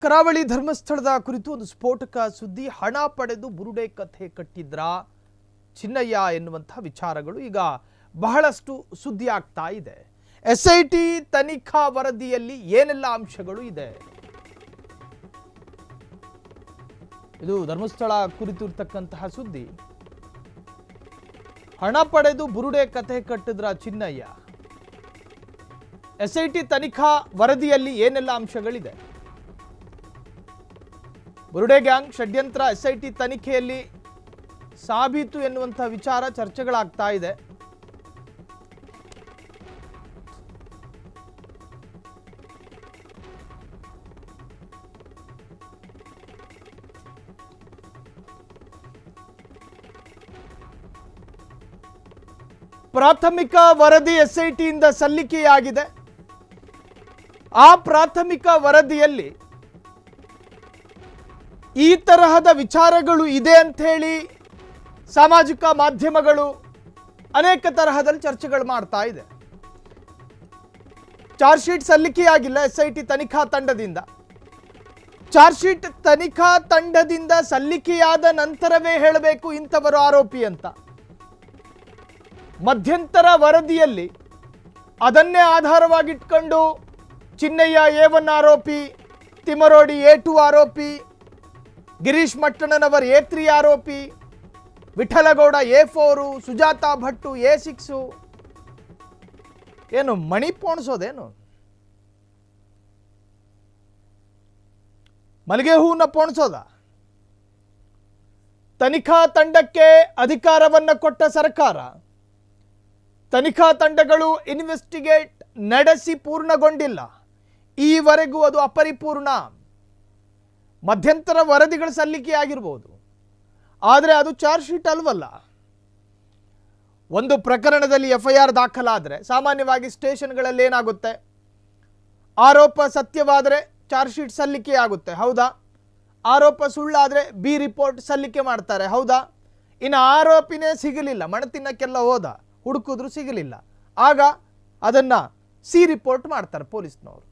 ಕರಾವಳಿ ಧರ್ಮಸ್ಥಳದ ಕುರಿತು ಒಂದು ಸ್ಫೋಟಕ ಸುದ್ದಿ. ಹಣ ಪಡೆದು ಬುರುಡೆ ಕಥೆ ಕಟ್ಟಿದ್ರ ಚಿನ್ನಯ್ಯ ಎನ್ನುವಂತಹ ವಿಚಾರಗಳು ಈಗ ಬಹಳಷ್ಟು ಸುದ್ದಿ ಆಗ್ತಾ ಇದೆ. ಎಸ್ಐಟಿ ತನಿಖಾ ವರದಿಯಲ್ಲಿ ಏನೆಲ್ಲ ಅಂಶಗಳು ಇದೆ, ಇದು ಧರ್ಮಸ್ಥಳ ಕುರಿತು ಇರತಕ್ಕಂತಹ ಸುದ್ದಿ. ಹಣ ಪಡೆದು ಬುರುಡೆ ಕಥೆ ಕಟ್ಟಿದ್ರ ಚಿನ್ನಯ್ಯ, ಎಸ್ಐಟಿ ತನಿಖಾ ವರದಿಯಲ್ಲಿ ಏನೆಲ್ಲ ಅಂಶಗಳಿದೆ, ಬುರುಡೆ ಗ್ಯಾಂಗ್ ಷಡ್ಯಂತ್ರ ಎಸ್ಐಟಿ ತನಿಖೆಯಲ್ಲಿ ಸಾಬೀತು ಎನ್ನುವಂತಹ ವಿಚಾರ ಚರ್ಚೆಗಳಾಗ್ತಾ ಇದೆ. ಪ್ರಾಥಮಿಕ ವರದಿ ಎಸ್ಐಟಿಯಿಂದ ಸಲ್ಲಿಕೆಯಾಗಿದೆ. ಆ ಪ್ರಾಥಮಿಕ ವರದಿಯಲ್ಲಿ ಈ ತರಹದ ವಿಚಾರಗಳು ಇದೆ ಅಂತ ಹೇಳಿ ಸಾಮಾಜಿಕ ಮಾಧ್ಯಮಗಳು ಅನೇಕ ತರಹದಲ್ಲಿ ಚರ್ಚೆಗಳು ಮಾಡ್ತಾ ಇದೆ. ಚಾರ್ಜ್ ಶೀಟ್ ಸಲ್ಲಿಕೆಯಾಗಿಲ್ಲ ಎಸ್ಐಟಿ ತನಿಖಾ ತಂಡದಿಂದ. ಚಾರ್ಜ್ ಶೀಟ್ ತನಿಖಾ ತಂಡದಿಂದ ಸಲ್ಲಿಕೆಯಾದ ನಂತರವೇ ಹೇಳಬೇಕು ಇಂಥವರು ಆರೋಪಿ ಅಂತ. ಮಧ್ಯಂತರ ವರದಿಯಲ್ಲಿ ಅದನ್ನೇ ಆಧಾರವಾಗಿಟ್ಕೊಂಡು ಚಿನ್ನಯ್ಯ A1 ಆರೋಪಿ, ತಿಮರೋಡಿ A2 ಆರೋಪಿ, ಗಿರೀಶ್ ಮಟ್ಟಣ್ಣನವರ್ A3 ಆರೋಪಿ, ವಿಠಲಗೌಡ A4, ಸುಜಾತಾ ಭಟ್ಟು A6. ಏನು ಮಣಿ ಪೋಣಿಸೋದೇನು, ಮಲ್ಲಿಗೆ ಹೂವನ್ನ ಪೋಣಿಸೋದ? ತನಿಖಾ ತಂಡಕ್ಕೆ ಅಧಿಕಾರವನ್ನು ಕೊಟ್ಟ ಸರ್ಕಾರ, ತನಿಖಾ ತಂಡಗಳು ಇನ್ವೆಸ್ಟಿಗೇಟ್ ನಡೆಸಿ ಪೂರ್ಣಗೊಂಡಿಲ್ಲ. ಈವರೆಗೂ ಅದು ಅಪರಿಪೂರ್ಣ. ಮಧ್ಯಂತರ ವರದಿಗಳು ಸಲ್ಲಿಕೆಯಾಗಿರ್ಬೋದು, ಆದರೆ ಅದು ಚಾರ್ಜ್ ಶೀಟ್ ಅಲ್ವಲ್ಲ. ಒಂದು ಪ್ರಕರಣದಲ್ಲಿ FIR ದಾಖಲಾದರೆ ಸಾಮಾನ್ಯವಾಗಿ ಸ್ಟೇಷನ್ಗಳಲ್ಲಿ ಏನಾಗುತ್ತೆ, ಆರೋಪ ಸತ್ಯವಾದರೆ ಚಾರ್ಜ್ ಶೀಟ್ ಸಲ್ಲಿಕೆ ಆಗುತ್ತೆ, ಹೌದಾ? ಆರೋಪ ಸುಳ್ಳಾದರೆ B ರಿಪೋರ್ಟ್ ಸಲ್ಲಿಕೆ ಮಾಡ್ತಾರೆ, ಹೌದಾ? ಇನ್ನು ಆರೋಪಿನೇ ಸಿಗಲಿಲ್ಲ, ಮಣತಿನ್ನಕ್ಕೆಲ್ಲ ಹೋದ, ಹುಡುಕಿದ್ರು ಸಿಗಲಿಲ್ಲ, ಆಗ ಅದನ್ನು C ರಿಪೋರ್ಟ್ ಮಾಡ್ತಾರೆ ಪೊಲೀಸ್ನವರು.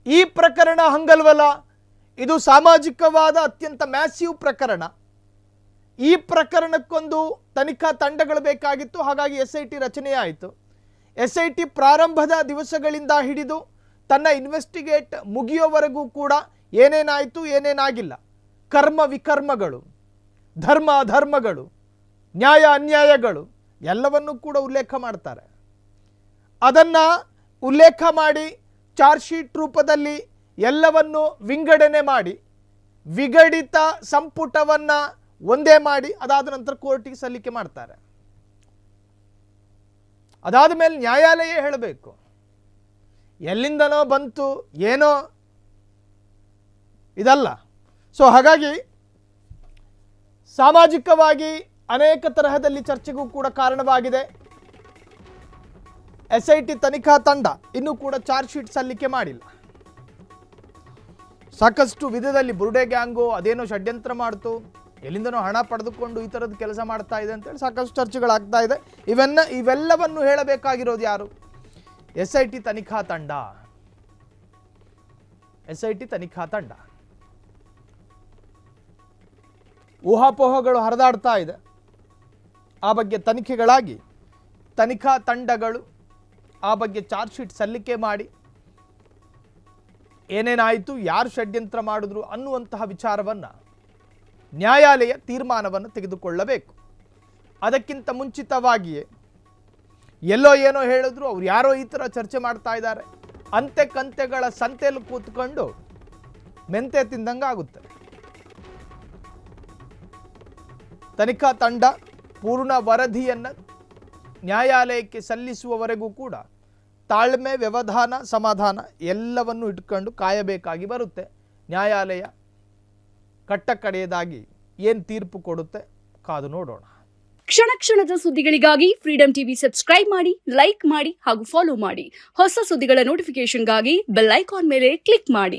ಈ ಪ್ರಕರಣ ಹಂಗಲ್ವಲ್ಲ, ಇದು ಸಾಮಾಜಿಕವಾದ ಅತ್ಯಂತ ಮ್ಯಾಸಿವ್ ಪ್ರಕರಣ. ಈ ಪ್ರಕರಣಕ್ಕೊಂದು ತನಿಖಾ ತಂಡಗಳು ಬೇಕಾಗಿತ್ತು, ಹಾಗಾಗಿ SIT ರಚನೆಯಾಯಿತು. SIT ಪ್ರಾರಂಭದ ದಿವಸಗಳಿಂದ ಹಿಡಿದು ತನ್ನ ಇನ್ವೆಸ್ಟಿಗೇಟ್ ಮುಗಿಯೋವರೆಗೂ ಕೂಡ ಏನೇನಾಯಿತು ಏನೇನಾಗಿಲ್ಲ, ಕರ್ಮ ವಿಕರ್ಮಗಳು, ಧರ್ಮ ಅಧರ್ಮಗಳು, ನ್ಯಾಯ ಅನ್ಯಾಯಗಳು ಎಲ್ಲವನ್ನೂ ಕೂಡ ಉಲ್ಲೇಖ ಮಾಡ್ತಾರೆ. ಅದನ್ನು ಉಲ್ಲೇಖ ಮಾಡಿ ಚಾರ್ಜ್ ಶೀಟ್ ರೂಪದಲ್ಲಿ ಎಲ್ಲವನ್ನು ವಿಂಗಡಣೆ ಮಾಡಿ ವಿಗಡಿತ ಸಂಪುಟವನ್ನು ಒಂದೇ ಮಾಡಿ ಅದಾದ ನಂತರ ಕೋರ್ಟಿಗೆ ಸಲ್ಲಿಕೆ ಮಾಡ್ತಾರೆ. ಅದಾದ ಮೇಲೆ ನ್ಯಾಯಾಲಯ ಹೇಳಬೇಕು, ಎಲ್ಲಿಂದನೋ ಬಂತು ಏನೋ ಇದಲ್ಲ. ಸೊ ಹಾಗಾಗಿ ಸಾಮಾಜಿಕವಾಗಿ ಅನೇಕ ತರಹದಲ್ಲಿ ಚರ್ಚೆಗೂ ಕೂಡ ಕಾರಣವಾಗಿದೆ. SIT ತನಿಖಾ ತಂಡ ಇನ್ನೂ ಕೂಡ ಚಾರ್ಜ್ ಶೀಟ್ ಸಲ್ಲಿಕೆ ಮಾಡಿಲ್ಲ. ಸಾಕಷ್ಟು ವಿಧದಲ್ಲಿ ಬುರುಡೆ ಗ್ಯಾಂಗು ಅದೇನೋ ಷಡ್ಯಂತ್ರ ಮಾಡ್ತು, ಎಲ್ಲಿಂದನೋ ಹಣ ಪಡೆದುಕೊಂಡು ಈ ಥರದ ಕೆಲಸ ಮಾಡ್ತಾ ಇದೆ ಅಂತೇಳಿ ಸಾಕಷ್ಟು ಚರ್ಚೆಗಳಾಗ್ತಾ ಇದೆ. ಇವೆಲ್ಲವನ್ನು ಹೇಳಬೇಕಾಗಿರೋದು ಯಾರು? SIT ತನಿಖಾ ತಂಡ. SIT ತನಿಖಾ ತಂಡ ಊಹಾಪೋಹಗಳು ಹರಿದಾಡ್ತಾ ಇದೆ. ಆ ಬಗ್ಗೆ ತನಿಖೆಗಳಾಗಿ ತನಿಖಾ ತಂಡಗಳು ಆ ಬಗ್ಗೆ ಚಾರ್ಜ್ ಶೀಟ್ ಸಲ್ಲಿಕೆ ಮಾಡಿ ಏನೇನಾಯಿತು, ಯಾರು ಷಡ್ಯಂತ್ರ ಮಾಡಿದ್ರು ಅನ್ನುವಂತಹ ವಿಚಾರವನ್ನು ನ್ಯಾಯಾಲಯ ತೀರ್ಮಾನವನ್ನು ತೆಗೆದುಕೊಳ್ಳಬೇಕು. ಅದಕ್ಕಿಂತ ಮುಂಚಿತವಾಗಿಯೇ ಎಲ್ಲೋ ಏನೋ ಹೇಳಿದ್ರು, ಅವ್ರು ಯಾರೋ ಈ ಥರ ಚರ್ಚೆ ಮಾಡ್ತಾ ಇದ್ದಾರೆ, ಅಂತೆ ಕಂತೆಗಳ ಸಂತೆಯಲ್ಲಿ ಕೂತ್ಕೊಂಡು ಮೆಂತೆ ತಿಂದಂಗೆ ಆಗುತ್ತೆ. ತನಿಖಾ ತಂಡ ಪೂರ್ಣ ವರದಿಯನ್ನು ನ್ಯಾಯಾಲಯಕ್ಕೆ ಸಲ್ಲಿಸುವವರೆಗೂ ಕೂಡ ತಾಳ್ಮೆ, ವ್ಯವಧಾನ, ಸಮಾಧಾನ ಎಲ್ಲವನ್ನು ಇಟ್ಕೊಂಡು ಕಾಯಬೇಕಾಗಿ ಬರುತ್ತೆ. ನ್ಯಾಯಾಲಯ ಕಟ್ಟಕಡೆಯದಾಗಿ ಏನು ತೀರ್ಪು ಕೊಡುತ್ತೆ ಕಾದು ನೋಡೋಣ. ಕ್ಷಣ ಕ್ಷಣದ ಸುದ್ದಿಗಳಿಗಾಗಿ ಫ್ರೀಡಂ ಟಿವಿ ಸಬ್ಸ್ಕ್ರೈಬ್ ಮಾಡಿ, ಲೈಕ್ ಮಾಡಿ ಹಾಗೂ ಫಾಲೋ ಮಾಡಿ. ಹೊಸ ಸುದ್ದಿಗಳ ನೋಟಿಫಿಕೇಶನ್ಗಾಗಿ ಬೆಲ್ ಐಕಾನ್ ಮೇಲೆ ಕ್ಲಿಕ್ ಮಾಡಿ.